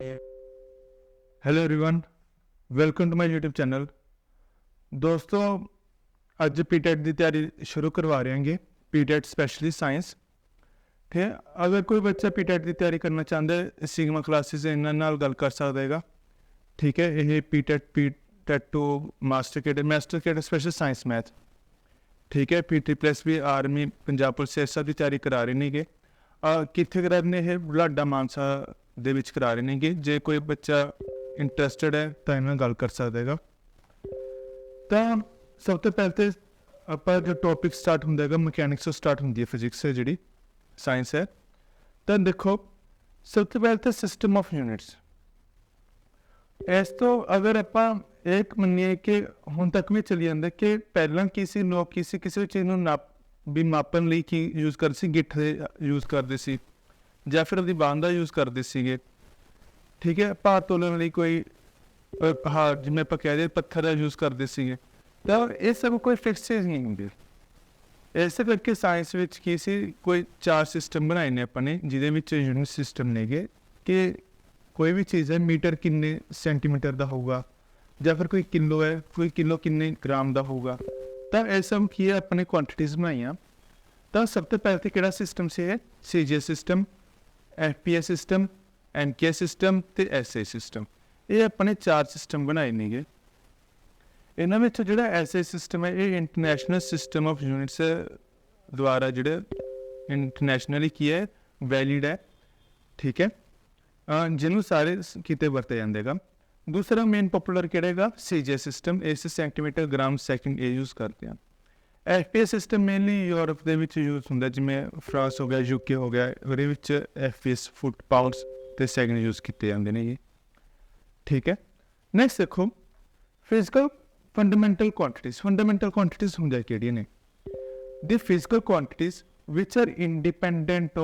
Hello everyone, welcome to my YouTube channel. दोस्तों, ਅੱਜ PTET ਦੀ ਤਿਆਰੀ ਸ਼ੁਰੂ ਕਰਵਾ ਰਹੇ ਹਾਂਗੇ। PTET specialist science. ठीक है, अगर कोई बच्चा पीटेट ਦੀ ਤਿਆਰੀ ਕਰਨਾ ਚਾਹੁੰਦਾ ਹੈ ਸਿਗਮਾ ਕਲਾਸਿਸ ਇਹਨਾਂ ਨਾਲ ਗੱਲ ਕਰ ਸਕਦਾ ਹੈਗਾ। ਠੀਕ ਹੈ, ਇਹ PTET 2 master cadre special science math. ਠੀਕ ਹੈ, PT+ ਵੀ ਆਰਮੀ ਪੰਜਾਬ ਪੁਲਿਸ ਇਸ ਸਭ ਦੀ ਤਿਆਰੀ ਕਰਾ ਰਹੇ ਨੇਗੇ। ਕਿੱਥੇ ਕਰਾ ਰਹੇ ਨੇ? ਇਹ ਬੁਢਲਾਡਾ ਮਾਨਸਾ ਦੇ ਵਿੱਚ ਕਰਾ ਰਹੇ ਨੇਗੇ। ਜੇ ਕੋਈ ਬੱਚਾ ਇੰਟਰਸਟਡ ਹੈ ਤਾਂ ਇਹਨਾਂ ਨਾਲ ਗੱਲ ਕਰ ਸਕਦਾ ਹੈਗਾ। ਤਾਂ ਸਭ ਤੋਂ ਪਹਿਲਾਂ ਤਾਂ ਆਪਾਂ ਜੋ ਟੌਪਿਕ ਸਟਾਰਟ ਹੁੰਦਾ ਹੈਗਾ ਮਕੈਨਿਕਸ ਤੋਂ ਸਟਾਰਟ ਹੁੰਦੀ ਹੈ, ਫਿਜ਼ਿਕਸ ਹੈ ਜਿਹੜੀ ਸਾਇੰਸ ਹੈ। ਤਾਂ ਦੇਖੋ, ਸਭ ਤੋਂ ਪਹਿਲਾਂ ਤਾਂ ਸਿਸਟਮ ਆਫ ਯੂਨਿਟਸ। ਇਸ ਤੋਂ ਅਗਰ ਆਪਾਂ ਇਹ ਮੰਨੀਏ ਕਿ ਹੁਣ ਤੱਕ ਵੀ ਚੱਲੀ ਜਾਂਦਾ ਕਿ ਪਹਿਲਾਂ ਲੋਕ ਕਿਸੇ ਚੀਜ਼ ਨੂੰ ਮਾਪਣ ਲਈ ਕੀ ਯੂਜ਼ ਕਰਦੇ ਸੀ? ਗਿੱਠ ਦੇ ਯੂਜ਼ ਕਰਦੇ ਸੀ ਜਾਂ ਫਿਰ ਆਪਣੀ ਬਾਂਹ ਦਾ ਯੂਜ਼ ਕਰਦੇ ਸੀਗੇ। ਠੀਕ ਹੈ, ਭਾਰ ਤੋਲਣ ਲਈ ਕੋਈ ਜਿਵੇਂ ਆਪਾਂ ਕਹਿ ਦਈਏ ਪੱਥਰ ਦਾ ਯੂਜ਼ ਕਰਦੇ ਸੀਗੇ। ਤਾਂ ਇਹ ਸਭ ਕੋਈ ਫਿਕਸ ਚੀਜ਼ ਨਹੀਂ ਹੁੰਦੀ। ਇਸੇ ਕਰਕੇ ਸਾਇੰਸ ਵਿੱਚ ਕੀ ਸੀ, ਕੋਈ 4 ਸਿਸਟਮ ਬਣਾਏ ਨੇ ਆਪਾਂ ਨੇ, ਜਿਹਦੇ ਵਿੱਚ ਯੂਨਿਟ ਸਿਸਟਮ ਨੇਗੇ ਕਿ ਕੋਈ ਵੀ ਚੀਜ਼ ਹੈ ਮੀਟਰ ਕਿੰਨੇ ਸੈਂਟੀਮੀਟਰ ਦਾ ਹੋਊਗਾ, ਜਾਂ ਫਿਰ ਕੋਈ ਕਿਲੋ ਹੈ, ਕੋਈ ਕਿਲੋ ਕਿੰਨੇ ਗ੍ਰਾਮ ਦਾ ਹੋਊਗਾ। ਤਾਂ ਇਹ ਸਭ ਕੀ ਹੈ, ਆਪਾਂ ਨੇ ਕੁਆਂਟੀਟੀਜ਼ ਬਣਾਈਆਂ। ਤਾਂ ਸਭ ਤੋਂ ਪਹਿਲਾਂ ਤਾਂ ਕਿਹੜਾ ਸਿਸਟਮ ਸੀ? ਇਹ CGS system, FPS system, NKS system ਅਤੇ SI ਸਿਸਟਮ। ਇਹ ਆਪਾਂ ਨੇ 4 ਸਿਸਟਮ ਬਣਾਏ ਨੇਗੇ। ਇਹਨਾਂ ਵਿੱਚ ਜਿਹੜਾ SI ਸਿਸਟਮ ਹੈ ਇਹ ਇੰਟਰਨੈਸ਼ਨਲ ਸਿਸਟਮ ਆਫ ਯੂਨਿਟਸ ਦੁਆਰਾ ਜਿਹੜਾ ਇੰਟਰਨੈਸ਼ਨਲੀ ਕੀ ਹੈ, ਵੈਲਿਡ ਹੈ। ਠੀਕ ਹੈ, ਜਿਹਨੂੰ ਸਾਰੇ ਕਿਤੇ ਵਰਤਿਆ ਜਾਂਦਾ ਹੈਗਾ। ਦੂਸਰਾ ਮੇਨ ਪਪੂਲਰ ਕਿਹੜਾ ਹੈਗਾ? CGS system. ਇਸ ਸੈਂਟੀਮੀਟਰ ਗ੍ਰਾਮ ਸੈਕਿੰਡ ਇਹ ਯੂਜ਼ ਕਰਦੇ ਆ। FPS ਸਿਸਟਮ ਮੇਨਲੀ ਯੂਰਪ ਦੇ ਵਿੱਚ ਯੂਜ਼ ਹੁੰਦਾ, ਜਿਵੇਂ ਫਰਾਂਸ ਹੋ ਗਿਆ, UK ਹੋ ਗਿਆ, ਉਹਦੇ ਵਿੱਚ FPS ਫੁੱਟ, ਪਾਊਂਡਸ ਅਤੇ ਸੈਕਿੰਡ ਯੂਜ਼ ਕੀਤੇ ਜਾਂਦੇ ਨੇ ਜੀ। ਠੀਕ ਹੈ, ਨੈਕਸਟ ਦੇਖੋ, physical fundamental quantities. Fundamental quantities ਹੁੰਦੀਆਂ ਕਿਹੜੀਆਂ ਨੇ? ਦੀ ਫਿਜ਼ੀਕਲ ਕੁਆਂਟੀਟੀਜ਼ ਵਿਚ are independent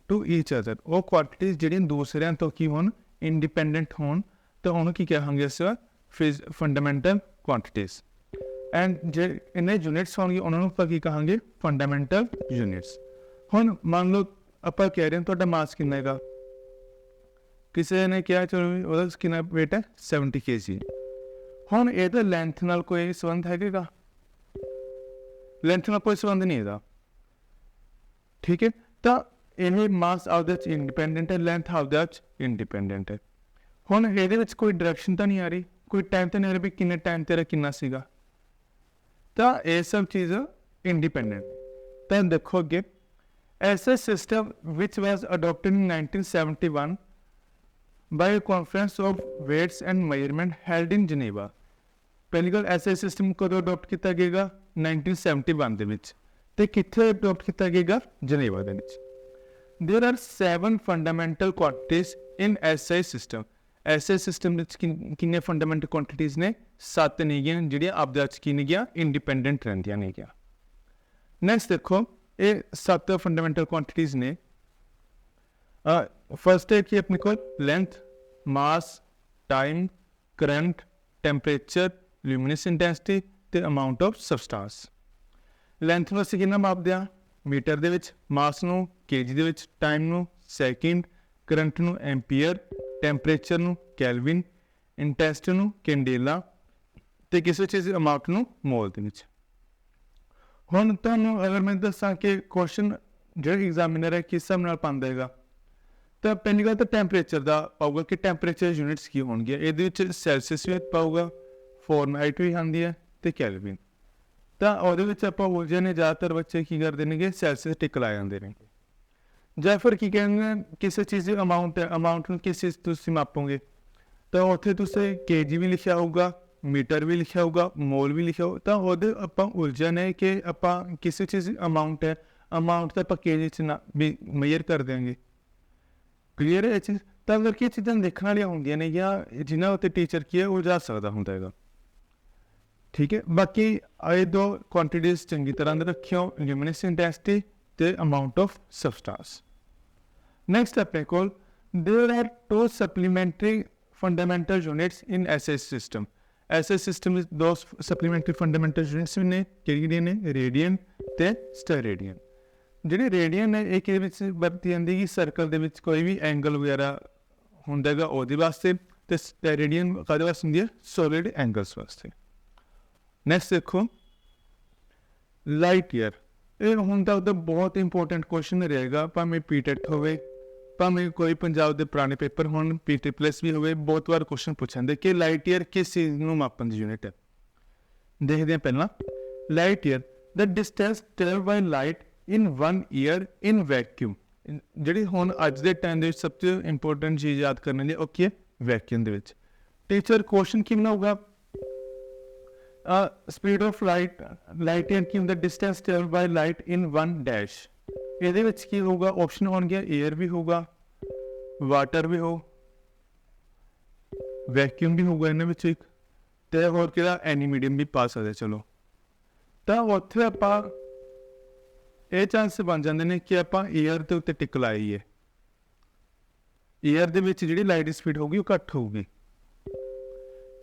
to each other. ਉਹ ਕੁਆਂਟੀਟੀਜ਼ ਜਿਹੜੀਆਂ ਦੂਸਰਿਆਂ ਤੋਂ ਕੀ ਹੋਣ, ਇੰਡੀਪੈਂਡੈਂਟ ਹੋਣ, ਤਾਂ ਉਹਨੂੰ ਕੀ ਕਹਾਂਗੇ ਅਸੀਂ? Fundamental quantities. ਐਂਡ ਜੇ ਇਹਨੇ ਯੂਨਿਟਸ ਹੋਣਗੇ ਉਹਨਾਂ ਨੂੰ ਆਪਾਂ ਕੀ ਕਹਾਂਗੇ? Fundamental units. ਹੁਣ ਮੰਨ ਲਓ ਆਪਾਂ ਕਹਿ ਰਹੇ ਹਾਂ ਤੁਹਾਡਾ ਮਾਸ ਕਿੰਨਾ ਹੈਗਾ, ਕਿਸੇ ਨੇ ਕਿਹਾ ਚਲੋ ਉਹਦਾ ਕਿੰਨਾ ਵੇਟ ਹੈ 70 kg। ਹੁਣ ਇਹਦਾ ਲੈਂਥ ਨਾਲ ਕੋਈ ਸੰਬੰਧ ਹੈਗਾ? ਲੈਂਥ ਨਾਲ ਕੋਈ ਸੰਬੰਧ ਨਹੀਂ ਇਹਦਾ। ਠੀਕ ਹੈ, ਤਾਂ ਇਹ ਮਾਸ ਆਪਦੇ 'ਚ ਇੰਡੀਪੈਂਡੈਂਟ ਹੈ, ਲੈਂਥ ਆਪਦੇ 'ਚ ਇੰਡੀਪੈਂਡੈਂਟ ਹੈ। ਹੁਣ ਇਹਦੇ ਵਿੱਚ ਕੋਈ ਡਾਇਰੈਕਸ਼ਨ ਤਾਂ ਨਹੀਂ ਆ ਰਹੀ, ਕੋਈ ਟਾਈਮ ਤਾਂ ਨਹੀਂ ਆ ਰਿਹਾ ਵੀ ਕਿੰਨੇ ਟਾਈਮ ਤੇਰਾ ਕਿੰਨਾ ਸੀਗਾ। ਤਾਂ ਇਹ ਸਭ ਚੀਜ਼ ਇੰਡੀਪੈਂਡੈਂਟ। ਤਾਂ ਦੇਖੋ ਅੱਗੇ, ਐਸਾ ਸਿਸਟਮ ਵਿਚ was adopted in 1971 by conference of weights and measurement held in Geneva. ਪਹਿਲੀ ਗੱਲ, ਐਸਾ ਸਿਸਟਮ ਕਦੋਂ ਅਡੋਪਟ ਕੀਤਾ ਗਿਆ? 1971 ਦੇ ਵਿੱਚ। ਅਤੇ ਕਿੱਥੇ ਅਡੋਪਟ ਕੀਤਾ ਗਿਆ? ਜਨੇਵਾ ਦੇ ਵਿੱਚ। ਦੇਰ ਆਰ 7 ਫੰਡਾਮੈਂਟਲ ਕੁਆਂਟੀਟੀਜ਼ ਇਨ SI ਸਿਸਟਮ। SI ਸਿਸਟਮ ਵਿੱਚ ਕਿੰਨੇ ਫੰਡਾਮੈਂਟਲ ਕੁਆਂਟੀਟੀਜ਼ ਨੇ? 7 ਨੇਗੀਆਂ, ਜਿਹੜੀਆਂ ਆਪਦੇ 'ਚ ਕੀ ਨੇਗੀਆਂ? ਇੰਡੀਪੈਂਡੈਂਟ ਰਹਿੰਦੀਆਂ ਨੇਗੀਆਂ। ਨੈਕਸਟ ਦੇਖੋ, ਇਹ 7 ਫੰਡਾਮੈਂਟਲ ਕੁਆਂਟੀਟੀਜ਼ ਨੇ। ਫਸਟ ਹੈ ਕਿ ਆਪਣੇ ਕੋਲ ਲੈਂਥ, ਮਾਸ, ਟਾਈਮ, ਕਰੰਟ, ਟੈਂਪਰੇਚਰ, ਲੂਮੀਨਸ ਇੰਟੈਂਸਿਟੀ ਅਤੇ ਅਮਾਊਂਟ ਆਫ ਸਬਸਟਾਂਸ। ਲੈਂਥ ਨੂੰ ਅਸੀਂ ਕਿੰਨਾ ਮਾਪਦੇ ਹਾਂ? ਮੀਟਰ ਦੇ ਵਿੱਚ, ਮਾਸ ਨੂੰ kg ਦੇ ਵਿੱਚ, ਟਾਈਮ ਨੂੰ ਸੈਕਿੰਡ, ਕਰੰਟ ਨੂੰ ਐਂਪੀਅਰ, ਟੈਂਪਰੇਚਰ ਨੂੰ ਕੈਲਵਿਨ, ਇੰਟੈਂਸਿਟੀ ਨੂੰ ਕੈਂਡੇਲਾ, ਅਤੇ ਕਿਸੇ ਚੀਜ਼ ਦੀ ਅਮਾਊਂਟ ਨੂੰ ਮੋਲ ਦੇ ਵਿੱਚ। ਹੁਣ ਤੁਹਾਨੂੰ ਅਗਰ ਮੈਂ ਦੱਸਾਂ ਕਿ ਕੁਐਸਚਨ ਜਿਹੜਾ ਐਗਜ਼ਾਮੀਨਰ ਹੈ ਕਿਸ ਹਿਸਾਬ ਨਾਲ ਪਾਉਂਦਾ ਹੈਗਾ, ਤਾਂ ਪਹਿਲੀ ਗੱਲ ਤਾਂ ਟੈਂਪਰੇਚਰ ਦਾ ਪਾਊਗਾ ਕਿ ਟੈਂਪਰੇਚਰ ਯੂਨਿਟਸ ਕੀ ਹੋਣਗੀਆਂ। ਇਹਦੇ ਵਿੱਚ ਸੈਲਸੀਅਸ ਵੀ ਪਾਊਗਾ, ਫਾਰਨਹਾਈਟ ਵੀ ਆਉਂਦੀ ਹੈ, ਅਤੇ ਕੈਲਵਿਨ। ਤਾਂ ਉਹਦੇ ਵਿੱਚ ਆਪਾਂ ਉਲਝੇ ਨੇ, ਜ਼ਿਆਦਾਤਰ ਬੱਚੇ ਕੀ ਕਰਦੇ ਨੇਗੇ? ਸੈਲਸੀਅਸ ਟਿਕ ਲਾ ਜਾਂਦੇ ਨੇ। ਜਾਂ ਫਿਰ ਕੀ ਕਹਿੰਦੇ, ਕਿਸੇ ਚੀਜ਼ ਦੀ ਅਮਾਊਂਟ ਹੈ, ਅਮਾਊਂਟ ਨੂੰ ਕਿਸ ਚੀਜ਼ ਤੁਸੀਂ ਮਾਪੋਗੇ? ਤਾਂ ਉੱਥੇ ਤੁਸੀਂ kg ਵੀ ਲਿਖਿਆ ਹੋਊਗਾ, ਮੀਟਰ ਵੀ ਲਿਖਿਆ ਹੋਊਗਾ, ਮੋਲ ਵੀ ਲਿਖਿਆ ਹੋਊ। ਤਾਂ ਉਹਦੇ ਆਪਾਂ ਉਲਝਣ ਹੈ ਕਿ ਆਪਾਂ ਕਿਸੇ ਚੀਜ਼ ਦੀ ਅਮਾਊਂਟ ਹੈ, ਅਮਾਊਂਟ ਤਾਂ ਆਪਾਂ kg 'ਚ ਨਾ ਵੀ ਮੇਜਰ ਕਰ ਦਿਆਂਗੇ। ਕਲੀਅਰ ਹੈ ਇਹ ਚੀਜ਼? ਤਾਂ ਕਰਕੇ ਇਹ ਚੀਜ਼ਾਂ ਦੇਖਣ ਵਾਲੀਆਂ ਹੁੰਦੀਆਂ ਨੇ, ਜਾਂ ਜਿਨ੍ਹਾਂ ਉੱਤੇ ਟੀਚਰ ਕੀ ਹੈ ਉਲਝਾ ਸਕਦਾ ਹੁੰਦਾ ਹੈਗਾ। ਠੀਕ ਹੈ, ਬਾਕੀ ਇਹ 2 ਕੁਆਂਟੀਟੀਜ਼ ਚੰਗੀ ਤਰ੍ਹਾਂ ਦੇ ਰੱਖਿਓ, ਲੂਮੀਨਸ ਇੰਟੈਂਸਿਟੀ ਅਤੇ ਅਮਾਊਂਟ ਆਫ ਸਬਸਟਾਂਸ। ਨੈਕਸਟ ਆਪਣੇ ਕੋਲ ਦੇਰ ਆਰ 2 ਸਪਲੀਮੈਂਟਰੀ ਫੰਡਾਮੈਂਟਲ ਯੂਨਿਟਸ ਇਨ SI ਸਿਸਟਮ। SI ਸਿਸਟਮ ਵਿੱਚ 2 ਸਪਲੀਮੈਂਟਰੀ ਫੰਡਾਮੈਂਟਲ ਯੂਨਿਟਸ ਵੀ ਨੇ। ਕਿਹੜੀਆਂ ਨੇ? ਰੇਡੀਅਨ ਅਤੇ ਸਟੈਰੇਡੀਅਨ। ਜਿਹੜੀ ਰੇਡੀਅਨ ਹੈ ਇਹ ਕਿਹਦੇ ਵਿੱਚ ਵਰਤੀ ਜਾਂਦੀ ਕਿ ਸਰਕਲ ਦੇ ਵਿੱਚ ਕੋਈ ਵੀ ਐਂਗਲ ਵਗੈਰਾ ਹੁੰਦਾ ਹੈਗਾ ਉਹਦੇ ਵਾਸਤੇ, ਤੇ ਰੇਡੀਅਨ ਕਾਹਦੇ ਵਾਸਤੇ ਹੁੰਦੀ ਹੈ? ਸੋਲਿਡ ਐਂਗਲਸ ਵਾਸਤੇ। ਨੈਕਸਟ ਦੇਖੋ ਲਾਈਟ ਈਅਰ। ਇਹ ਹੁਣ ਤਾਂ ਉਹਦਾ ਬਹੁਤ ਇੰਪੋਰਟੈਂਟ ਕੁਐਸਚਨ ਰਹੇਗਾ, ਭਾਵੇਂ ਪੀਟੈਟ ਹੋਵੇ, ਭਾਵੇਂ ਕੋਈ ਪੰਜਾਬ ਦੇ ਪੁਰਾਣੇ ਪੇਪਰ ਹੋਣ, PTPLS ਵੀ ਹੋਵੇ, ਬਹੁਤ ਵਾਰ ਕੁਐਸਚਨ ਪੁੱਛਣਦੇ ਕਿ ਲਾਈਟ ਈਅਰ ਕਿਸ ਚੀਜ਼ ਨੂੰ ਮਾਪਣ ਦੀ ਯੂਨਿਟ ਹੈ। ਦੇਖਦੇ ਹਾਂ ਪਹਿਲਾਂ ਲਾਈਟ ਈਅਰ, ਦ ਡਿਸਟੈਂਸ ਟਰੈਵਲ ਬਾਈ ਲਾਈਟ ਇਨ 1 ਈਅਰ ਇਨ ਵੈਕਿਊਮ। ਜਿਹੜੀ ਹੁਣ ਅੱਜ ਦੇ ਟਾਈਮ ਦੇ ਵਿੱਚ ਸਭ ਤੋਂ ਇੰਪੋਰਟੈਂਟ ਚੀਜ਼ ਯਾਦ ਕਰਨ ਲਈ ਉਹ ਕੀ ਹੈ? ਵੈਕਿਊਮ ਦੇ ਵਿੱਚ। ਟੀਚਰ ਕੁਐਸਚਨ ਕੀ ਬਣਾਊਗਾ? ਸਪੀਡ ਆਫ ਲਾਈਟ ਈਅਰ ਕੀ ਹੁੰਦਾ? ਡਿਸਟੈਂਸ ਟਰੈਵਲ ਬਾਈ ਲਾਈਟ ਇਨ 1 ਡੈਸ਼। ਇਹਦੇ ਵਿੱਚ ਕੀ ਹੋਊਗਾ? ਆਪਸ਼ਨ ਹੋਣਗੇ ਏਅਰ ਵੀ ਹੋਊਗਾ, ਵਾਟਰ ਵੀ ਹੋ, ਵੈਕਿਊਮ ਵੀ ਹੋਊਗਾ ਇਹਨਾਂ ਵਿੱਚ ਇੱਕ, ਤੇ ਹੋਰ ਕਿਹੜਾ? ਐਨੀ ਮੀਡੀਅਮ ਵੀ ਪਾ ਸਕਦੇ। ਚਲੋ ਤਾਂ ਉੱਥੇ ਆਪਾਂ ਇਹ ਚਾਂਸ ਬਣ ਜਾਂਦੇ ਨੇ ਕਿ ਆਪਾਂ ਏਅਰ ਦੇ ਉੱਤੇ ਟਿਕ ਲਾਈਏ। ਏਅਰ ਦੇ ਵਿੱਚ ਜਿਹੜੀ ਲਾਈਟ ਦੀ ਸਪੀਡ ਹੋਊਗੀ ਉਹ ਘੱਟ ਹੋਊਗੀ।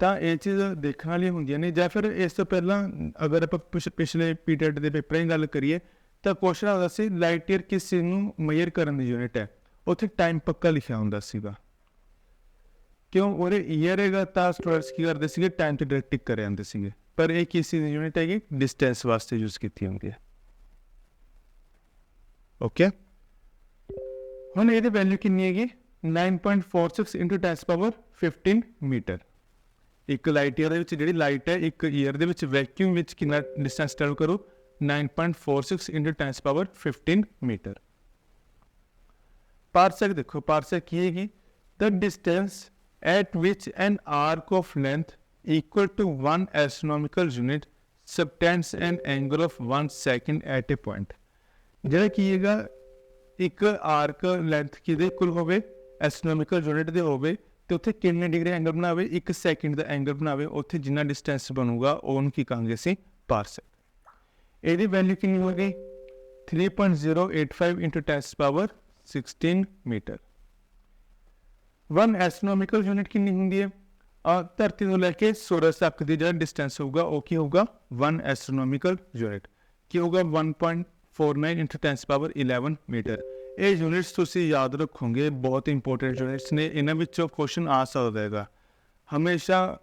ਤਾਂ ਇਹ ਚੀਜ਼ ਦੇਖਣ ਵਾਲੀਆਂ ਹੁੰਦੀਆਂ ਨੇ। ਜਾਂ ਫਿਰ ਇਸ ਤੋਂ ਪਹਿਲਾਂ ਅਗਰ ਆਪਾਂ ਪਿਛਲੇ ਪੀਟੈਟ ਦੇ ਪੇਪਰਾਂ ਦੀ ਗੱਲ ਕਰੀਏ ਤਾਂ ਕੁਐਸਚਨ ਆਉਂਦਾ ਸੀ ਲਾਈਟ ਈਅਰ ਕਿਸ ਚੀਜ਼ ਨੂੰ ਮੇਜਰ ਕਰਨ ਦੀ ਯੂਨਿਟ ਹੈ, ਉੱਥੇ ਟਾਈਮ ਪੱਕਾ ਲਿਖਿਆ ਹੁੰਦਾ ਸੀਗਾ। ਕਿਉਂ? ਉਹਦੇ ਈਅਰ ਹੈਗਾ ਤਾਂ ਸਟੂਡੈਂਟਸ ਕੀ ਕਰਦੇ ਸੀਗੇ? ਟਾਈਮ ਤੇ ਡਾਇਰੈਕਟ ਟਿਕ ਕਰ ਜਾਂਦੇ ਸੀਗੇ, ਪਰ ਇਹ ਕਿਸ ਚੀਜ਼ ਦੀ ਯੂਨਿਟ ਹੈਗੀ? ਡਿਸਟੈਂਸ ਵਾਸਤੇ ਯੂਜ਼ ਕੀਤੀ ਹੁੰਦੀ ਹੈ। ਓਕੇ, ਹੁਣ ਇਹਦੀ ਵੈਲਿਊ ਕਿੰਨੀ ਹੈਗੀ? 9.46 ਇੰਟੂ 10⁻15 ਮੀਟਰ। ਇੱਕ ਲਾਈਟ ਈਅਰ ਦੇ ਵਿੱਚ ਜਿਹੜੀ ਲਾਈਟ ਹੈ ਇੱਕ ਈਅਰ ਦੇ ਵਿੱਚ ਵੈਕਿਊਮ ਵਿੱਚ ਕਿੰਨਾ ਡਿਸਟੈਂਸ ਟਰੈਵਲ ਕਰੂ? 9.46 ਇੰਟੂ 10⁻15 ਮੀਟਰ। ਪਾਰਸੈਕ ਦੇਖੋ, ਪਾਰਸੈਕ ਕੀ ਹੈਗੀ? ਦ distance at which an arc of length equal to 1 astronomical unit subtends an angle of 1 second at a point। ਜਿਹੜਾ ਕੀ ਹੈਗਾ? ਇੱਕ ਆਰਕ ਲੈਂਥ ਕਿਹਦੇ ਇਕੁਅਲ ਹੋਵੇ? ਐਸਟਰੋਨੋਮਿਕਲ ਯੂਨਿਟ ਦੇ ਹੋਵੇ, ਤੇ ਉੱਥੇ ਕਿੰਨੇ ਡਿਗਰੀ ਐਂਗਲ ਬਣਾਵੇ? 1 ਸੈਕਿੰਡ ਦਾ ਐਂਗਲ ਬਣਾਵੇ। ਉੱਥੇ ਜਿੰਨਾ ਡਿਸਟੈਂਸ ਬਣੂਗਾ ਉਹਨੂੰ ਕੀ ਕਹਾਂਗੇ ਅਸੀਂ? ਪਾਰਸੈਕ। ਇਹਦੀ ਵੈਲਿਊ ਕਿੰਨੀ ਹੋ ਗਈ? 3.085 ਇੰਟੂ 10⁻16 ਮੀਟਰ। 1 ਐਸਟਰੋਨੋਮਿਕਲ ਯੂਨਿਟ ਕਿੰਨੀ ਹੁੰਦੀ ਹੈ? ਧਰਤੀ ਤੋਂ ਲੈ ਕੇ ਸੂਰਜ ਤੱਕ ਦੀ ਜਿਹੜਾ ਡਿਸਟੈਂਸ ਹੋਊਗਾ ਉਹ ਕੀ ਹੋਊਗਾ? 1 ਐਸਟਰੋਨੋਮਿਕਲ ਯੂਨਿਟ ਕੀ ਹੋਊਗਾ? 1.49 ਇੰਟੂ 10⁻11 ਮੀਟਰ। ਇਹ ਯੂਨਿਟਸ ਤੁਸੀਂ ਯਾਦ ਰੱਖੋਗੇ, ਬਹੁਤ ਇੰਪੋਰਟੈਂਟ ਯੂਨਿਟਸ ਨੇ। ਇਹਨਾਂ ਵਿੱਚੋਂ ਕੁਐਸਚਨ ਆ ਸਕਦਾ ਹੈਗਾ। ਹਮੇਸ਼ਾ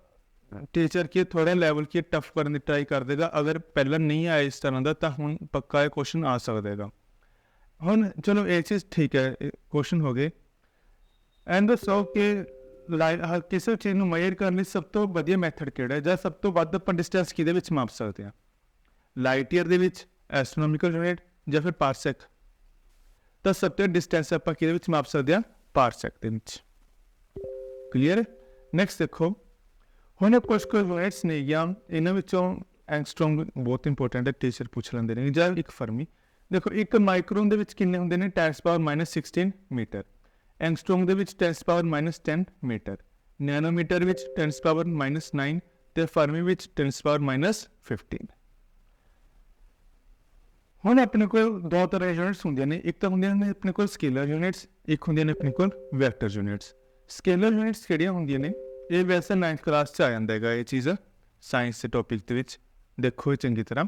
ਟੀਚਰ ਕੀ ਥੋੜ੍ਹਾ ਲੈਵਲ ਕੀ ਟਫ ਕਰਨ ਦੀ ਟਰਾਈ ਕਰ ਦੇਗਾ। ਅਗਰ ਪਹਿਲਾਂ ਨਹੀਂ ਆਇਆ ਇਸ ਤਰ੍ਹਾਂ ਦਾ ਤਾਂ ਹੁਣ ਪੱਕਾ ਇਹ ਕੁਐਸਚਨ ਆ ਸਕਦਾ ਹੈਗਾ। ਹੁਣ ਚਲੋ ਇਹ ਚੀਜ਼ ਠੀਕ ਹੈ, ਕੁਐਸਚਨ ਹੋ ਗਏ। ਐਂਡ ਦੱਸੋ ਕਿ ਕਿਸੇ ਚੀਜ਼ ਨੂੰ ਮੇਜਰ ਕਰਨ ਲਈ ਸਭ ਤੋਂ ਵਧੀਆ ਮੈਥਡ ਕਿਹੜਾ ਹੈ, ਜਾਂ ਸਭ ਤੋਂ ਵੱਧ ਆਪਾਂ ਡਿਸਟੈਂਸ ਕਿਹਦੇ ਵਿੱਚ ਮਾਪ ਸਕਦੇ ਹਾਂ? ਲਾਈਟ ਈਅਰ ਦੇ ਵਿੱਚ, ਐਸਟਰੋਨੋਮਿਕਲ ਯੂਨਿਟ, ਜਾਂ ਫਿਰ ਪਾਰਸੈਕ? ਤਾਂ ਸਭ ਤੋਂ ਡਿਸਟੈਂਸ ਆਪਾਂ ਕਿਹਦੇ ਵਿੱਚ ਮਾਪ ਸਕਦੇ ਹਾਂ? ਪਾਰਸੈਕ ਦੇ ਵਿੱਚ। ਕਲੀਅਰ? ਨੈਕਸਟ ਦੇਖੋ, ਹੁਣ ਕੁਝ ਯੂਨਿਟਸ ਨੇ ਜਾਂ ਇਹਨਾਂ ਵਿੱਚੋਂ ਐਂਗਸਟਰੋਮ ਬਹੁਤ ਇੰਪੋਰਟੈਂਟ ਹੈ, ਟੀਚਰ ਪੁੱਛ ਲੈਂਦੇ ਨੇ। ਜਾਂ ਇੱਕ ਫਰਮੀ ਦੇਖੋ, ਇੱਕ ਮਾਈਕਰੋਨ ਦੇ ਵਿੱਚ ਕਿੰਨੇ ਹੁੰਦੇ ਨੇ? 10⁻16 ਮੀਟਰ। ਐਂਗਸਟਰੋਮ ਦੇ ਵਿੱਚ 10⁻10 ਮੀਟਰ। ਨੈਨੋਮੀਟਰ ਵਿੱਚ 10⁻9 ਤੇ ਫਰਮੀ ਵਿੱਚ 10⁻15। ਹੁਣ ਆਪਣੇ ਕੋਲ ਦੋ ਤਰ੍ਹਾਂ ਦੇ ਯੂਨਿਟਸ ਹੁੰਦੀਆਂ ਨੇ। ਇੱਕ ਤਾਂ ਹੁੰਦੀਆਂ ਨੇ ਆਪਣੇ ਕੋਲ ਸਕੇਲਰ ਯੂਨਿਟਸ, ਇੱਕ ਹੁੰਦੀਆਂ ਨੇ ਆਪਣੇ ਕੋਲ ਵੈਕਟਰ ਯੂਨਿਟਸ। ਸਕੇਲਰ ਯੂਨਿਟਸ ਕਿਹੜੀਆਂ ਹੁੰਦੀਆਂ ਨੇ? ਇਹ ਵੈਸੇ 9th ਕਲਾਸ 'ਚ ਆ ਜਾਂਦਾ ਹੈਗਾ ਇਹ ਚੀਜ਼, ਸਾਇੰਸ ਦੇ ਟੌਪਿਕ ਦੇ ਵਿੱਚ। ਦੇਖੋ ਇਹ ਚੰਗੀ ਤਰ੍ਹਾਂ,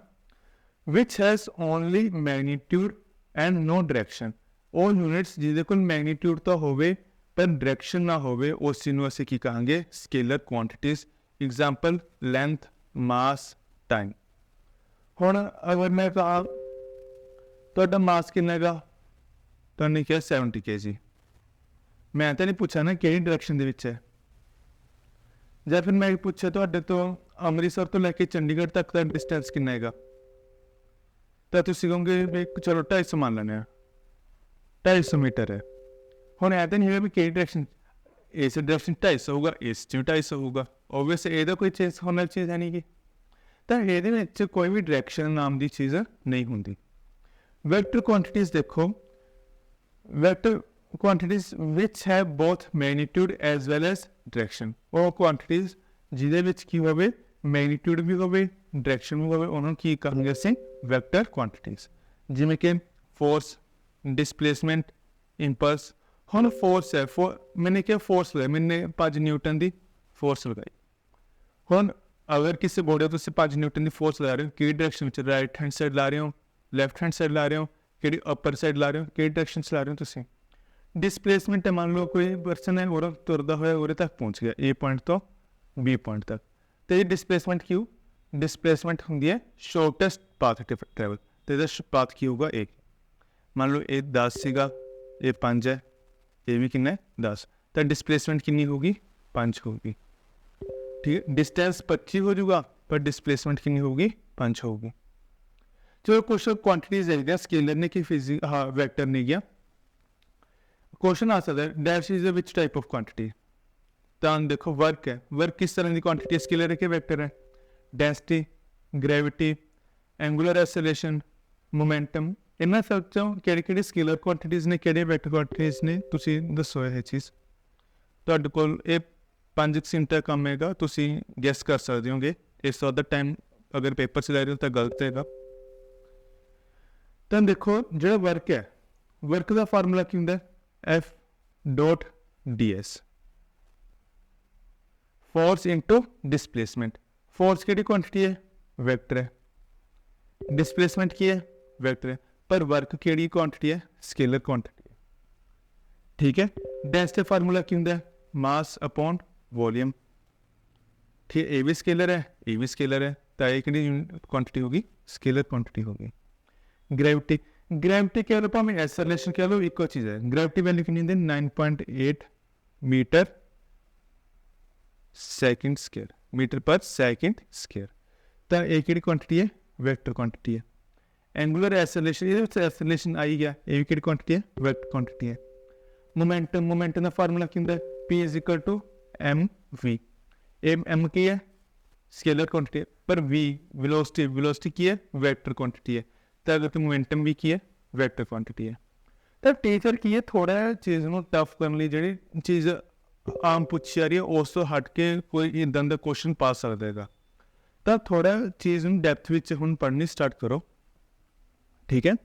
ਵਿਚ has only magnitude and no direction. ਉਹ ਯੂਨਿਟਸ ਜਿਹਦੇ ਕੋਲ ਮੈਗਨੀਟਿਊਡ ਤਾਂ ਹੋਵੇ ਪਰ ਡਾਇਰੈਕਸ਼ਨ ਨਾ ਹੋਵੇ, ਉਸ ਚੀਜ਼ ਨੂੰ ਅਸੀਂ ਕੀ ਕਹਾਂਗੇ? Scaler quantities. ਐਗਜ਼ਾਮਪਲ ਲੈਂਥ, ਮਾਸ, ਟਾਈਮ। ਹੁਣ ਅਗਰ ਮੈਂ ਕਹਾਂ ਤੁਹਾਡਾ ਮਾਸ ਕਿੰਨਾ ਹੈਗਾ? ਤੁਹਾਨੂੰ ਕਿਹਾ 70 kg। ਮੈਂ ਤਾਂ ਨਹੀਂ ਪੁੱਛਿਆ ਨਾ ਕਿਹੜੀ ਡਾਇਰੈਕਸ਼ਨ ਦੇ ਵਿੱਚ ਹੈ। ਜਾਂ ਫਿਰ ਮੈਂ ਪੁੱਛਿਆ ਤੁਹਾਡੇ ਤੋਂ ਅੰਮ੍ਰਿਤਸਰ ਤੋਂ ਲੈ ਕੇ ਚੰਡੀਗੜ੍ਹ ਤੱਕ ਦਾ ਡਿਸਟੈਂਸ ਕਿੰਨਾ ਹੈਗਾ, ਤਾਂ ਤੁਸੀਂ ਕਹੋਗੇ ਵੀ ਚਲੋ 250 ਮੰਨ ਲੈਂਦੇ ਹਾਂ, 250 ਮੀਟਰ ਹੈ। ਹੁਣ ਇਹ ਤਾਂ ਨਹੀਂ ਹੈਗਾ ਵੀ ਕਿਹੜੀ ਡਾਇਰੈਕਸ਼ਨ, ਇਸ ਡਾਇਰੈਕਸ਼ਨ 250 ਹੋਊਗਾ, ਇਸ 'ਚ 250 ਹੋਊਗਾ। ਓਬਵੀਅਸ ਇਹਦਾ ਕੋਈ ਚੀਜ਼ ਹੋਣ ਵਾਲੀ ਚੀਜ਼ ਹੈ ਨਹੀਂ ਗੀ। ਤਾਂ ਇਹਦੇ ਵਿੱਚ ਕੋਈ ਵੀ ਡਾਇਰੈਕਸ਼ਨ ਨਾਮ ਦੀ ਚੀਜ਼ ਨਹੀਂ ਹੁੰਦੀ। ਵੈਕਟਰ ਕੁਆਂਟੀਟੀਜ਼ ਦੇਖੋ, ਵੈਕਟਰ ਕੁਆਂਟੀਟੀਜ਼ ਵਿਚ ਹੈ both magnitude as well as direction. ਉਹ ਕੁਆਂਟੀਟੀਜ਼ ਜਿਹਦੇ ਵਿੱਚ ਕੀ ਹੋਵੇ? ਮੈਗਨੀਟਿਊਡ ਵੀ ਹੋਵੇ, ਡਾਇਰੈਕਸ਼ਨ ਵੀ ਹੋਵੇ, ਉਹਨਾਂ ਨੂੰ ਕੀ ਕਹਾਂਗੇ ਅਸੀਂ? Vector quantities. ਜਿਵੇਂ ਕਿ ਫੋਰਸ, ਡਿਸਪਲੇਸਮੈਂਟ, ਇੰਪਲਸ। ਹੁਣ ਫੋਰਸ ਹੈ, ਮੈंने ਕਿਹਾ ਫੋਰਸ ਲਗਾਈ, ਮੈंने 5 ਨਿਊਟਨ ਦੀ ਫੋਰਸ ਲਗਾਈ। ਹੁਣ ਅਗਰ ਕਿਸੇ ਬੋਡੀ ਤੋਂ ਤੁਸੀਂ 5 ਨਿਊਟਨ ਦੀ ਫੋਰਸ ਲਾ ਰਹੇ ਹੋ, ਕਿਹੜੀ ਡਾਇਰੈਕਸ਼ਨ ਵਿੱਚ? ਰਾਈਟ ਹੈਂਡ ਸਾਈਡ ਲਾ ਰਹੇ ਹੋ, ਲੈਫਟ ਹੈਂਡ ਸਾਈਡ ਲਾ ਰਹੇ ਹੋ, ਕਿਹੜੀ ਅਪਰ ਸਾਈਡ ਲਾ ਰਹੇ ਹੋ, ਕਿਹੜੀ ਡਾਇਰੈਕਸ਼ਨ 'ਚ ਲਾ ਰਹੇ ਹੋ ਤੁਸੀਂ? डिसप्लेसमेंट है, मान लो कोई परसन है और तुरदा होया उरे तक पहुँच गया ए पॉइंट तो बी पॉइंट तक, तो ये डिसप्लेसमेंट क्यों, डिसप्लेसमेंट होंगी है शॉर्टेस्ट पाथ ट्रैवल, तो ਇਹਦਾ पाथ की होगा एक, मान लो ये 10 ਸੀਗਾ, ये 5 है, ये भी कितना है 10, तो डिसप्लेसमेंट कितनी होगी 5 होगी। ठीक है, डिस्टेंस 25 हो जाएगा पर डिसप्लेसमेंट कितनी होगी 5 होगी। चलो क्वेश्चन क्वांटिटीज है, स्केलर ने कि फिजिक हाँ वेक्टर ने गया। क्वेश्चन आ सकता है dash is which type of quantity, तो देखो वर्क है, वर्क किस तरह की क्वांटिटी है, स्केलर है कि वेक्टर है, density, gravity, angular acceleration, momentum, इन्होंने सब चों किहड़ी स्केलर क्वांटिटीज ने किहड़े वेक्टर क्वांटिटीज ने, तुसी दसो यह चीज़। तुहाडे कोल ये 5 सेकंड का काम हैगा, तुसी गैस कर सकते होगे, इस अदर टाइम अगर पेपर से लै रहे हो तो गलत हैगा। तो देखो जो वर्क है, वर्क का फार्मूला की होंगे F dot D S, force into displacement. Force की क्वांटिटी है वेक्टर है, डिसप्लेसमेंट की है वेक्टर है, पर वर्क की क्वांटिटी है स्केलर क्वांटिटी है। ठीक है, डेंसिटी फार्मूला की होंगे मास अपॉन वॉल्यूम। ठीक है, ए भी स्केलर है, ए भी स्केलर है, तो ये क्वांटिटी होगी स्केलर क्वांटिटी होगी। ग्रेविटी, ग्रेविटी कह लो भावें एक्सेलरेशन कह लो, एक चीज़ है, ग्रेविटी वैल्यू कितनी होंगी 9.8 मीटर सेकंड स्क्वायर, मीटर पर सेकंड स्क्वायर, तो ये की क्वांटिटी है वेक्टर क्वांटिटी है। एंगुलर एक्सेलरेशन, ये एक्सेलरेशन आई गया, ये की क्वांटिटी है वेक्टर क्वांटिटी है। मोमेंटम, मोमेंटम का फार्मूला की होंगे P is equal to M V, M की है स्केलर क्वांटिटी है, पर वी वेलोसिटी, वेलोसिटी की है वेक्टर क्वांटिटी है, तो अगर मोमेंटम भी की है वेक्टर क्वांटिटी है। तो टीचर की है थोड़ा चीज़ को टफ करने जी चीज़ आम पूछी जा रही है उस तो हट के कोई इदा का क्वेश्चन पा सकता है, तो थोड़ा चीज़ डैप्थ में हम पढ़नी स्टार्ट करो। ठीक है,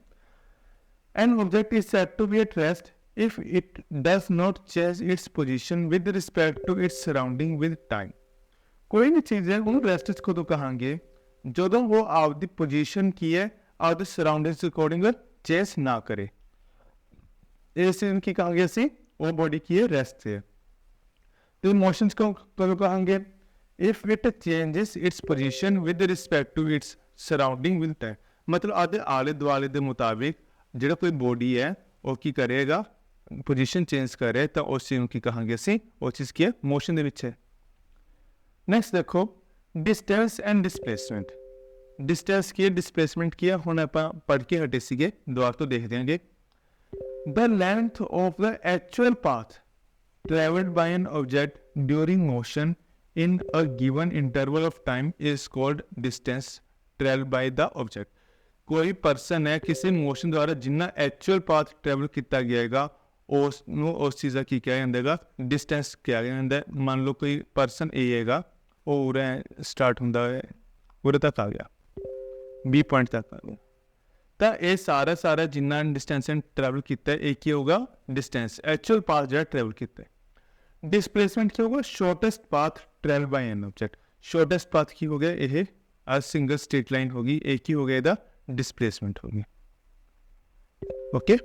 an object is said to be at rest if it does not change its position with respect to its surrounding with time. कोई भी चीज़ है उन्होंने रेस्ट कदों कहांगे जो वो आपकी पोजीशन की है आपके सराउंडिंग्स अकॉर्डिंग चेंज ना करे, इस की कहांगे असी वो बॉडी की है रेस्ट से। तो मोशंस को कदों कहांगे if it changes its position with respect to its surrounding with time, मतलब आदे आले दुआले के मुताबिक जो कोई बॉडी है वो की करेगा पोजीशन चेंज करे, तो उस चीज़ की कहांगे असी वो चीज़ की है मोशन के है। नेक्स्ट देखो डिस्टेंस एंड डिसप्लेसमेंट, डिस्टेंस की है डिसप्लेसमेंट की है, हुण आपां पढ़ के हटे सीगे, दोबारा तो देख देंगे। The length of the actual path travelled by an object during motion in a given interval of time is called distance traveled by the object। कोई पर्सन है किसी मोशन द्वारा जिन्ना एक्चुअल पाथ ट्रैवल किया गया उस चीज़ का की क्या जाएगा डिस्टेंस क्या जाता है। मान लो कोई पर्सन ए है वो उरे स्टार्ट होंदा है उरे तक आ गया बी पॉइंट तक आ गया, तो ये सारा जिन्ना डिस्टेंस ट्रैवल किया एक ही होगा डिस्टेंस, एक्चुअल पाथ जो ट्रैवल किया। डिसप्लेसमेंट क्या होगा shortest path travel by an object, shortest path की हो गया ये आज सिंगल स्ट्रेट लाइन होगी, एक ही हो गया इधर डिसप्लेसमेंट होगी। Okay,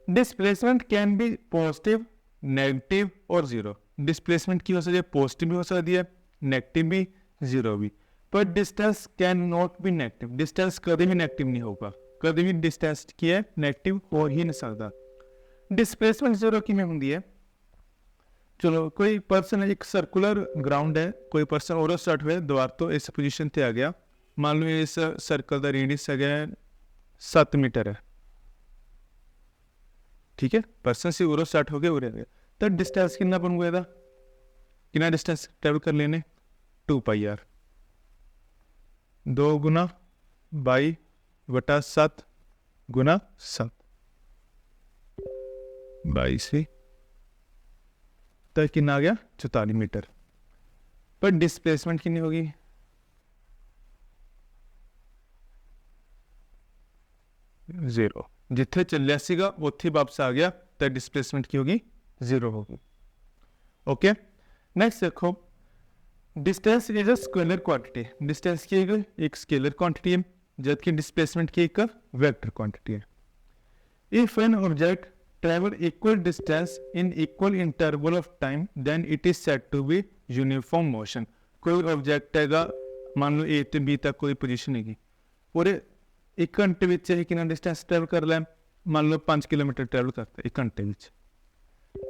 displacement can be positive negative और जीरो। डिसप्लेसमेंट की हो सकती है पॉजिटिव भी हो सकती है नेगेटिव भी जीरो भी, पर distance can not be negative, distance कभी भी नेगेटिव नहीं होगा, कभी भी डिस्टेंस की है नेगेटिव हो ही नहीं सकता। डिसप्लेसमेंट जीरो की में होंगी है, चलो कोई पर्सन है एक सर्कुलर ग्राउंड है, कोई पर्सन और स्टार्ट हुआ दोबारा तो इस पोजीशन पे आ गया, मान लो इस सर्कल का रेडियस है 7 मीटर है। ठीक है, पर्सन से और स्टार्ट हो गया और गया, तो डिस्टेंस कितना बनूगा ਇਹਦਾ, कितना डिस्टेंस ट्रैवल कर लेने 2πr 2 गुना 22/7 गुना 7 22 तो कितना आ गया 44 मीटर, पर डिसप्लेसमेंट कितनी होगी जीरो, जिथे चलिया सीगा उत्थे वापस आ गया तो डिसप्लेसमेंट की होगी जीरो होगी। ओके, नेक्स्ट देखो distance is a scalar quantity, distance की एक स्केलर क्वांटिटी है जबकि डिसप्लेसमेंट की एक वेक्टर क्वांटिटी है। If an object travel equal distance in equal interval of time, then it is said to be uniform motion. कोई object हैगा, मान लो ए तो बी तक कोई पोजीशन हैगी, पूरे 1 घंटे विच ਇਹ कितना डिस्टेंस ट्रैवल कर लिया, मान लो 5 किलोमीटर ट्रैवल करता 1 घंटे विच,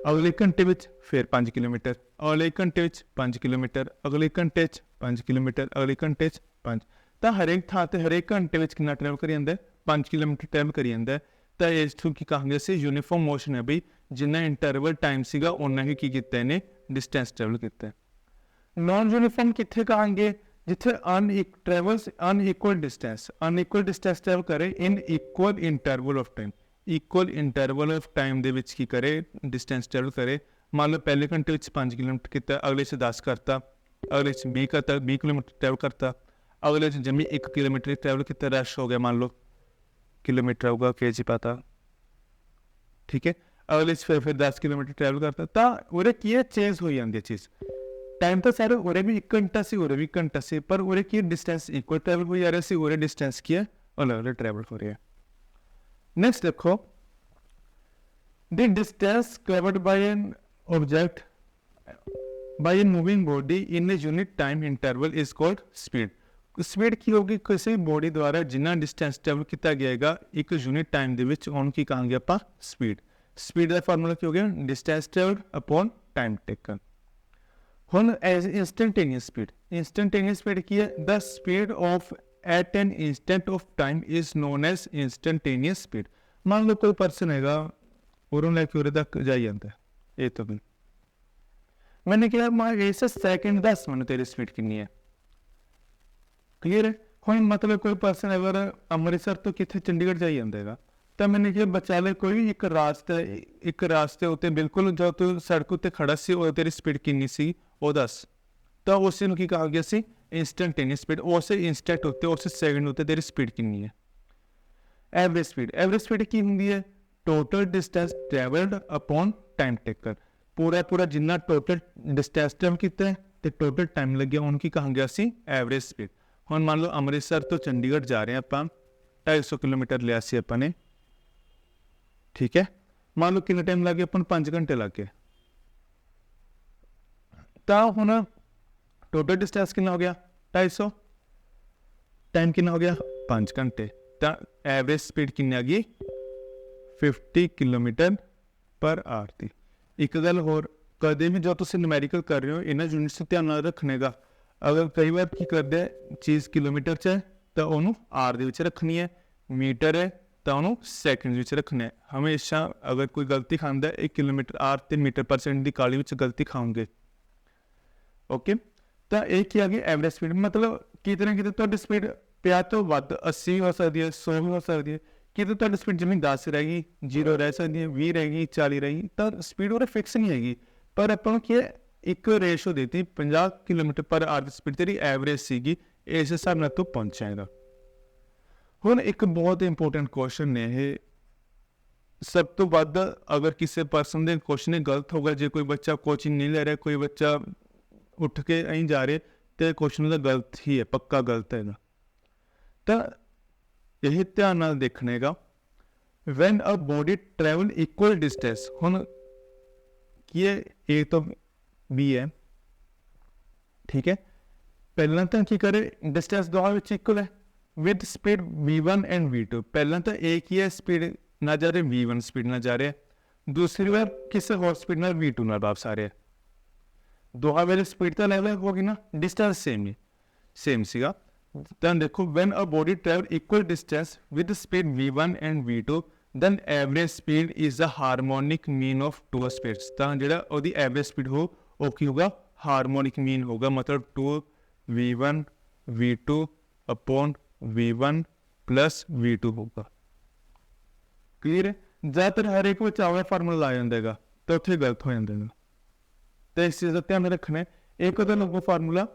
अगले 1 घंटे विच फिर 5 किलोमीटर, अगले 1 घंटे विच 5 किलोमीटर, अगले 1 घंटे 5 किलोमीटर, अगले घंटे 5, तो हरेक थां ते हरेक घंटे विच कितना ट्रैवल करी जांदा है, 5 किलोमीटर ट्रैवल करी जांदा है। तो इस थ्रू की कहांगे असीं यूनीफॉर्म मोशन है बई, जिन्ना इंटरवल टाइम सीगा उन्ना ही की कीता इहने डिस्टेंस ट्रैवल कीता है। नॉन यूनीफॉर्म कित्थे कहांगे, जिथे ट्रैवल्स अनइक्वल डिस्टेंस ट्रैवल करे in equal interval of time, equal interval of time दे विच की करे डिस्टेंस ट्रैवल करे। मान लो पहले घंटे विच 5 किलोमीटर किया, अगले च 10 करता, अगले च 20 करता, 20 किलोमीटर ट्रैवल करता, अगले च जमी 1 किलोमीटर ट्रैवल किया, रश हो गया, मान लो किलोमीटर होगा के जी पता, ठीक है, अगले फिर 10 किलोमीटर ट्रैवल करता, तो उरे की है चेंज हो जाती है चीज़, टाइम तो सारे उरे भी 1 घंटा से उरे भी 1 घंटा से, पर उरे की डिस्टेंस इक्वल ट्रैवल हो जा रहा है, उरे डिस्टेंस की है अलग अलग ट्रैवल हो रहा है। नेक्स्ट देखो, the distance covered by an object by a moving body in a unit time interval is called speed. Speed की होगी किसी बॉडी द्वारा जिन्ना डिस्टेंस ट्रैवल किया गया एक यूनिट टाइम दे विच, उन की कहांगे आपां स्पीड। स्पीड का फार्मूला की हो गया distance travel upon time taken. हुण एज इंस्टेंटेनियस स्पीड की है, the speed of at an instant of time is known as instantaneous speed. मान लो कोई पर्सन हैगा, उरों लैके उरे तक जाई जांदा है, ये तो भी मैंने कहा मैं इस सैकेंड दस मैंने तेरी स्पीड कितनी है, क्लीयर है। हुण मतलब कोई पर्सन अगर अमृतसर तो कितने चंडीगढ़ जाई जांदा हैगा, तो मैंने कहा बचा ले कोई एक रास्ते उत्ते बिल्कुल जो तू सड़क उत्ते खड़ा सी, और तेरी स्पीड कितनी सी वो दस, तो उस की कहा गया सी इंस्टेंटेनियस स्पीड, उस इंस्टेंट उत्ते उस सैकेंड उत्ते तेरी स्पीड कितनी है। एवरेज स्पीड की होंगी है total distance travelled upon time taken, पूरा जिन्ना टोटल डिस्टेंस ट्रैवल किया है तो टोटल टाइम लग गया, उनकी कहा गया सी एवरेज स्पीड। हुण मान लो अमृतसर तो चंडीगढ़ जा रहे हैं आप 250 किलोमीटर लिया सी अपने, ठीक है, मान लो कितना टाइम लग गया अपन 5 घंटे लग गए, तो हुण टोटल डिस्टेंस कितना हो गया 250, टाइम कितना हो गया 5 घंटे, तो एवरेज स्पीड कितनी आ गई 50 किलोमीटर पर आवर की। एक गल होर, कदे भी जो तुम न्यूमेरिकल कर रहे हो इन्होंने यूनिट्स से ध्यान रखने का, अगर कई बार की करते चीज़ किलोमीटर च है तो उन्होंने आर दे रखनी है, मीटर है तो उन्होंने सैकेंड रखना है। हमेशा अगर कोई गलती खांदा है 1 किलोमीटर आर तो मीटर परसेंट की काली में गलती खाओगे, ओके। तो एक ही आ गई एवरेज स्पीड, मतलब कितने तो स्पीड 50 तो वध 80 हो सकती है, 100 भी हो सकती है, कितने तो स्पीड जिम्मे 10 रहेगी, 0 रह सकती है, 20 रहेगी, 40 रहेगी, तो स्पीड वो फिक्स नहीं हैगी, पर अपन की एक रेशो देती 50 किलोमीटर पर आवर स्पीड तेरी एवरेज सीगी, इस हिसाब नाल तू पहुंचेगा। हुण एक बहुत इंपोर्टेंट क्वेश्चन ने ये, सब तो वध अगर किसी पर्सन के क्वेश्चन गलत होगा, जो कोई बच्चा कोचिंग नहीं ले रहा, कोई बच्चा उठ के अं जा रहे, तो क्वेश्चन तो गलत ही है, पक्का गलत है। तो यही ध्यान नाल देखने का, when a body travel equal distance, हुण की है ए तो बी है, ठीक है, पहला तो की करे डिस्टेंस दोनों इक्वल है with speed v1 and v2। पहला तो एक ही है स्पीड ना जा रहे v1 स्पीड ना जा रहे, दूसरी बार किसी और स्पीड ना v2 ना वापस आ रहे, दोहा वेले स्पीड तो लेवल होगी ना, डिस्टेंस सेम सीगा। तो देखो when a body travel equal distance with speed v1 and v2 then average speed is the harmonic mean of two speeds। तो ਜਿਹੜਾ ਉਹਦੀ एवरेज स्पीड हो वो की होगा हार्मोनिक मीन होगा, मतलब 2v1 v2 upon v1 plus v2 होगा, क्लियर है। ज़्यादातर हर एक में आवा फार्मूला आ जाएगा तो उत्थे गलत हो जाएगा, तो इस चीज़ का ध्यान रखना। एक होता है formula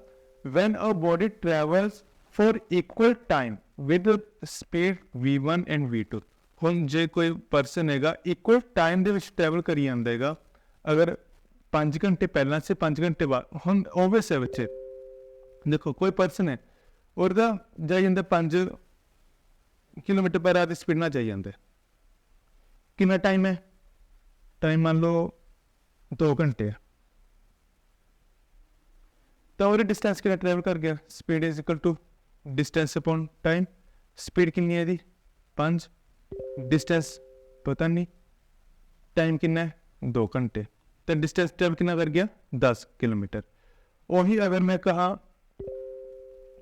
when a body travels for equal time with speed v1 and v2। हुण जे कोई परसन हैगा इक्वल टाइम दे विच ट्रैवल करी जांदा हैगा, अगर 5 घंटे पहला से 5 घंटे बाद, हुण ओबियस है बच्चे, देखो कोई पर्सन है और जाई जांदा 5 किलोमीटर पर आवर दी स्पीड ना जाई जांदा, कितना टाइम है टाइम मान लो 2 घंटे है, तो और डिस्टेंस कितना ट्रैवल कर गया, speed is equal to distance upon time. Speed कितनी है जी 5, डिस्टेंस पता नहीं, टाइम कितना है 2 घंटे, तो डिस्टेंस ट्रैवल कितना कर गया 10 किलोमीटर। वही अगर मैं कहा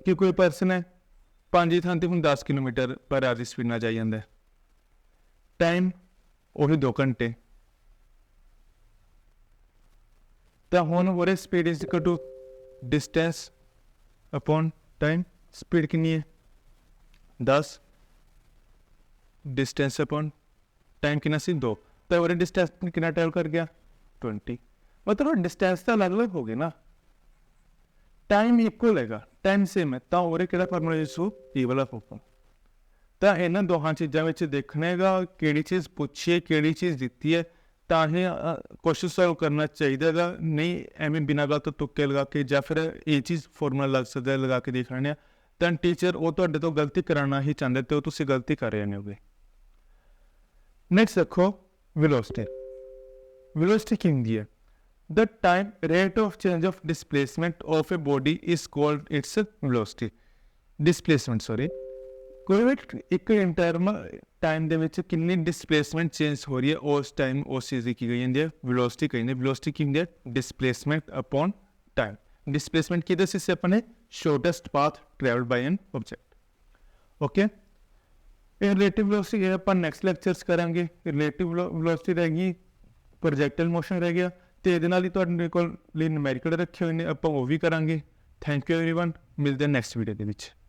कि कोई पर्सन है 5 की थां ते हुण 10 किलोमीटर पर आवर की स्पीड नाल जाई जांदा है, टाइम वही 2 घंटे, तो हुण वो speed is equal to distance upon time. Speed कितनी है 10, डिस्टेंस अपॉन टाइम कितना सी 2, तो वो डिस्टेंस कितना ट्रैवल कर गया 20। मतलब डिस्टेंस तो अलग अलग हो गए ना, टाइम इक्वल है, टाइम सेम है, तो वो कि फार्मूला यूज ई वाला फॉर्मूला। तो इन्होंने दोहां चीज़ों में देखना है कि चीज़ पूछी है कि चीज़ दिती है, तो क्वेश्चन सॉल्व करना चाहिए गा, नहीं एवं बिना गल तो तुक्के लगा के या फिर ये चीज़ फॉर्मूला लग सकता है लगा के देखने। तो टीचर वो तो गलती कराना ही चाहते, तो तुम गलती कर रहे होगे। नेक्स्ट देखो वेलोसिटी। वेलोसिटी की होंगी है the time rate of change of displacement of a body is called its velocity. Displacement sorry, कोई भी एक इंटरम टाइम दे विच कितनी डिस्प्लेसमेंट चेंज हो रही है उस टाइम उस चीज़ की गई है वेलोसिटी कही। वेलोसिटी की होंगी है डिस्प्लेसमेंट अपॉन टाइम। डिस्प्लेसमेंट की दसी से अपने shortest path travelled bye an object. Okay, relative velocity upon next lectures करेंगे। रिलेटिव वेलोसिटी रहेगी, प्रोजेक्टाइल मोशन रह गया, तो ये न्यूमेरिकल रखे हुए हैं, आप वो भी करांगे। थैंक यू एवरीवन, मिलते हैं नेक्स्ट वीडियो के।